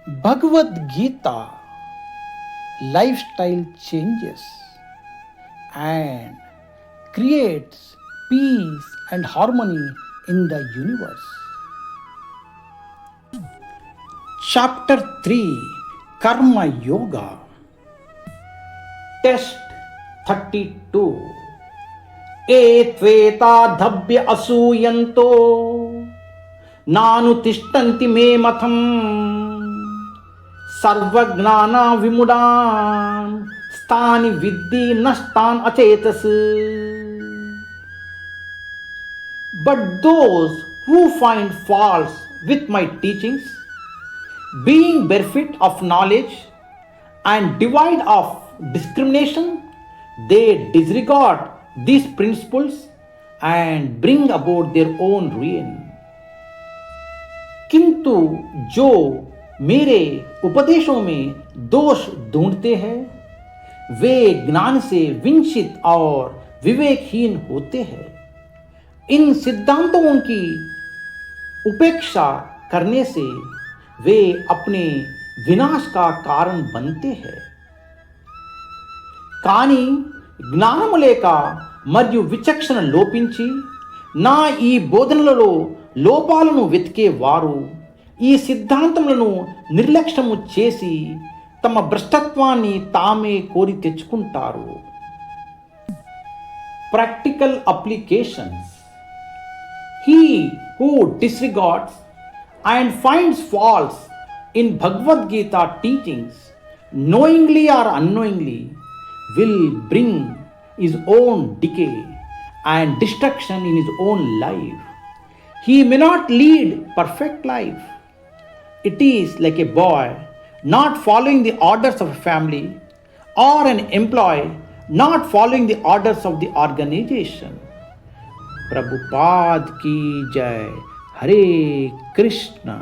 Bhagavad Gita lifestyle changes and creates peace and harmony in the universe. Chapter 3 Karma Yoga. Test 32. Etvetadhabhya asuyanto nanu tishtanti me matham sarvagnana vimudan stani viddhi nashtan achetas. But those who find faults with my teachings, being bereft of knowledge and devoid of discrimination, they disregard these principles and bring about their own ruin. किंतु जो मेरे उपदेशों में दोष ढूंढते हैं वे ज्ञान से वंचित और विवेकहीन होते हैं। इन सिद्धांतों की उपेक्षा करने से वे अपने विनाश का कारण बनते हैं। కానీ జ్ఞానము లేక మరియు విచక్షణ లోపించి నా ఈ బోధనలలో లోపాలను వెతికే వారు ఈ సిద్ధాంతములను నిర్లక్ష్యము చేసి తమ భ్రష్టత్వాన్ని తామే కోరి తెచ్చుకుంటారు. Practical applications. He who disregards and finds faults in Bhagavad Gita teachings, knowingly or unknowingly, will bring his own decay and destruction in his own life. He may not lead perfect life. It is like a boy not following the orders of a family or an employee not following the orders of the organization. Prabhupada ki jai. Hare Krishna.